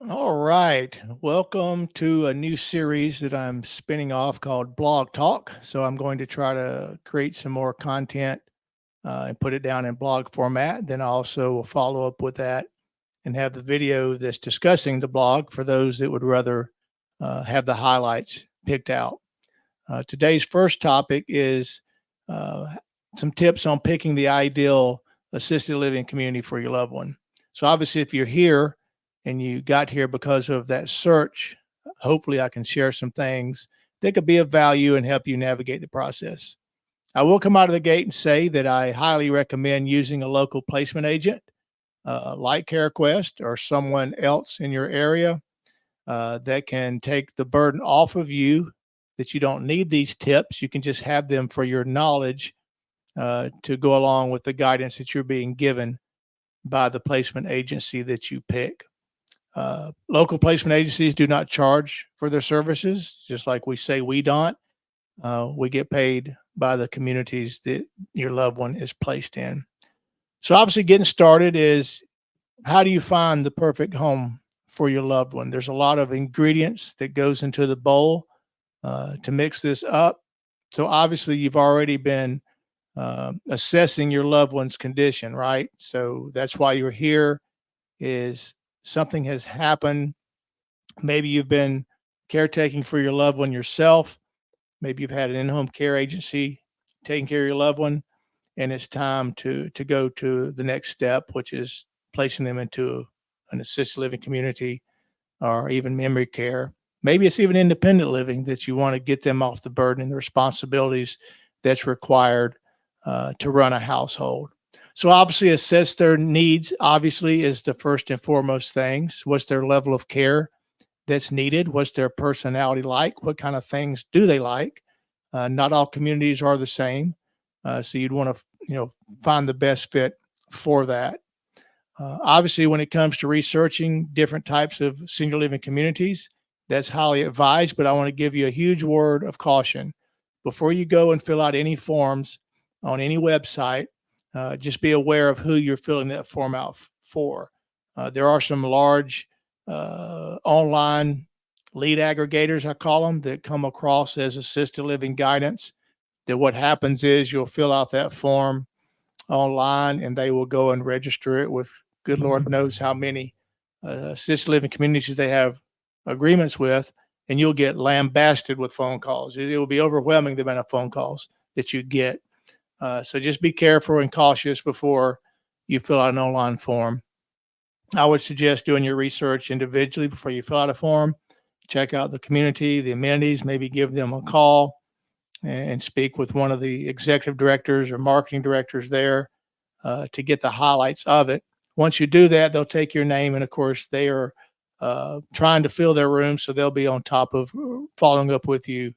All right. Welcome to a new series that I'm spinning off called Blog Talk. So I'm going to try to create some more content and put it down in blog format. Then I also will follow up with that and have the video that's discussing the blog for those that would rather have the highlights picked out. Today's first topic is uh, some tips on picking the ideal assisted living community for your loved one. So, obviously, if you're here and you got here because of that search, hopefully, I can share some things that could be of value and help you navigate the process. I will come out of the gate and say that I highly recommend using a local placement agent like CareQuest or someone else in your area that can take the burden off of you, that you don't need these tips. You can just have them for your knowledge to go along with the guidance that you're being given by the placement agency that you pick. Local placement agencies do not charge for their services, just like we say we don't. We get paid by the communities that your loved one is placed in. So, obviously, getting started is how do you find the perfect home for your loved one? There's a lot of ingredients that goes into the bowl to mix this up. So obviously, you've already been assessing your loved one's condition, right? So that's why you're here. Is something has happened? Maybe you've been caretaking for your loved one yourself. Maybe you've had an in-home care agency taking care of your loved one, and it's time to go to the next step, which is placing them into an assisted living community or even memory care. Maybe it's even independent living that you want to get them off the burden and the responsibilities that's required to run a household. So obviously assess their needs, obviously, is the first and foremost things. What's their level of care that's needed? What's their personality like? What kind of things do they like? Not all communities are the same. So you'd want to, find the best fit for that. Obviously, when it comes to researching different types of senior living communities, that's highly advised. But I want to give you a huge word of caution. Before you go and fill out any forms on any website, just be aware of who you're filling that form out for. There are some large online lead aggregators, I call them, that come across as assisted living guidance. That what happens is you'll fill out that form online and they will go and register it with good Lord knows how many assisted living communities they have agreements with, and you'll get lambasted with phone calls. It will be overwhelming the amount of phone calls that you get. So just be careful and cautious before you fill out an online form. I would suggest doing your research individually before you fill out a form. Check out the community, the amenities, maybe give them a call and speak with one of the executive directors or marketing directors there to get the highlights of it. Once you do that, they'll take your name, and of course, they are trying to fill their room, so they'll be on top of following up with you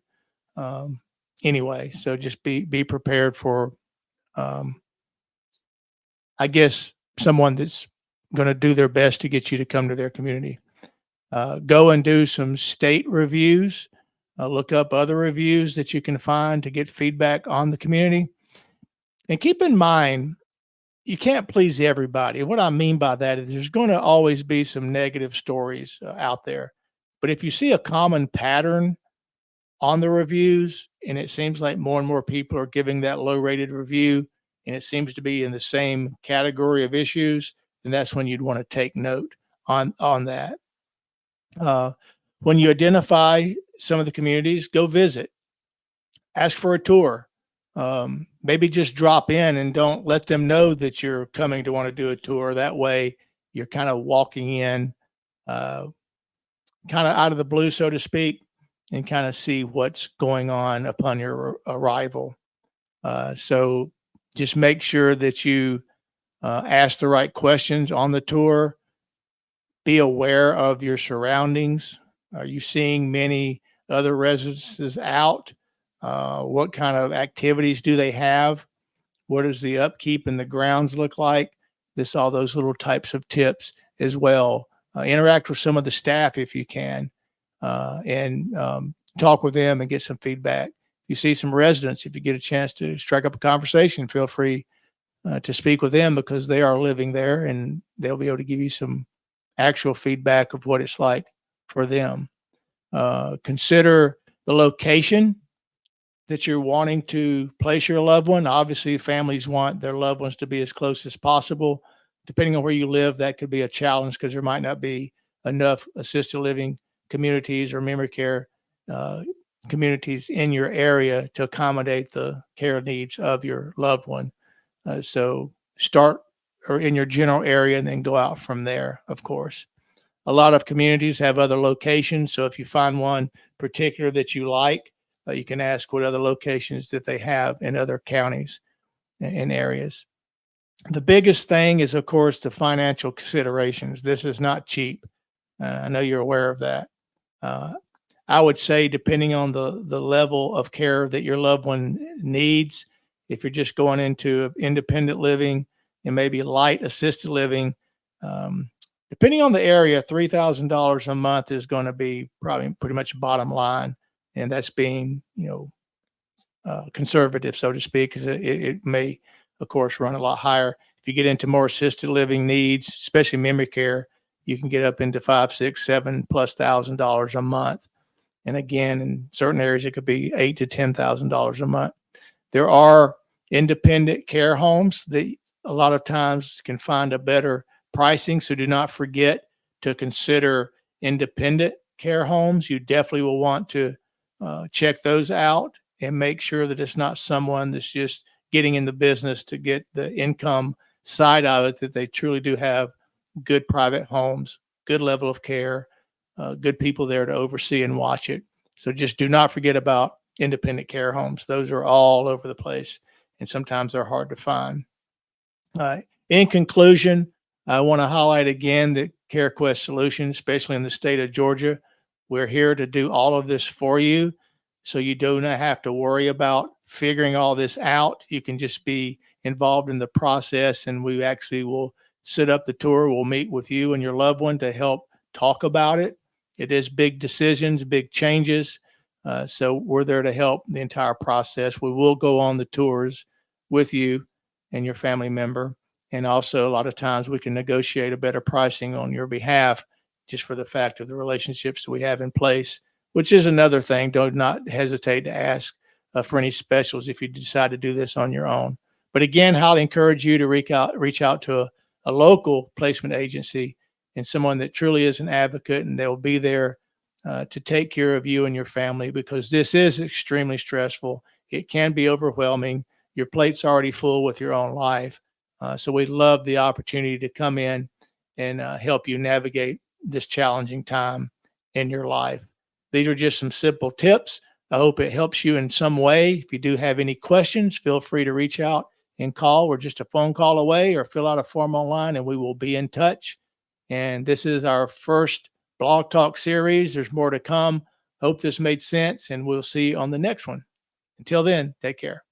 um, anyway. So just be prepared for, um, I guess, someone that's going to do their best to get you to come to their community. Go and do some state reviews. Look up other reviews that you can find to get feedback on the community. And keep in mind, you can't please everybody. What I mean by that is there's going to always be some negative stories out there. But if you see a common pattern on the reviews and it seems like more and more people are giving that low rated review and it seems to be in the same category of issues, then that's when you'd want to take note on that. Uh, when you identify some of the communities, go visit, ask for a tour. Maybe just drop in and don't let them know that you're coming to want to do a tour. That way, you're kind of walking in, uh, kind of out of the blue, so to speak, and kind of see what's going on upon your arrival. So just make sure that you ask the right questions on the tour. Be aware of your surroundings. Are you seeing many other residences out? What kind of activities do they have? What does the upkeep and the grounds look like? This, all those little types of tips as well. Interact with some of the staff if you can, and talk with them and get some feedback. If you see some residents, if you get a chance to strike up a conversation, feel free to speak with them because they are living there and they'll be able to give you some actual feedback of what it's like for them. Consider the location that you're wanting to place your loved one. Obviously, families want their loved ones to be as close as possible. Depending on where you live, that could be a challenge because there might not be enough assisted living communities or memory care uh, communities in your area to accommodate the care needs of your loved one. So start or in your general area and then go out from there, of course. A lot of communities have other locations. So if you find one particular that you like, you can ask what other locations that they have in other counties and areas. The biggest thing is, of course, the financial considerations. This is not cheap. I know you're aware of that. Uh, I would say, depending on the level of care that your loved one needs, if you're just going into independent living and maybe light assisted living, um, depending on the area, $3,000 a month is going to be probably pretty much bottom line, and that's being conservative, so to speak, because it may, of course, run a lot higher. If you get into more assisted living needs, especially memory care, you can get up into five, six, seven plus $1,000 a month. And again, in certain areas, it could be $8,000 to $10,000 a month. There are independent care homes that a lot of times can find a better pricing. So do not forget to consider independent care homes. You definitely will want to check those out and make sure that it's not someone that's just getting in the business to get the income side of it, that they truly do have good private homes, good level of care, good people there to oversee and watch it. So just do not forget about independent care homes. Those are all over the place, and sometimes they're hard to find. In conclusion, I want to highlight again that CareQuest solution, especially in the state of Georgia, we're here to do all of this for you. So you do not have to worry about figuring all this out. You can just be involved in the process, and we actually will set up the tour. We'll meet with you and your loved one to help talk about it. It is big decisions, big changes. So we're there to help the entire process. We will go on the tours with you and your family member. And also, a lot of times we can negotiate a better pricing on your behalf just for the fact of the relationships that we have in place, which is another thing. Do not hesitate to ask for any specials if you decide to do this on your own. But again, highly encourage you to reach out to a local placement agency and someone that truly is an advocate, and they'll be there to take care of you and your family, because this is extremely stressful. It can be overwhelming. Your plate's already full with your own life. So we'd love the opportunity to come in and help you navigate this challenging time in your life. These are just some simple tips. I hope it helps you in some way. If you do have any questions, feel free to reach out and call. We're just a phone call away, or fill out a form online and we will be in touch. And this is our first Blog Talk series. There's more to come. Hope this made sense, and we'll see you on the next one. Until then, take care.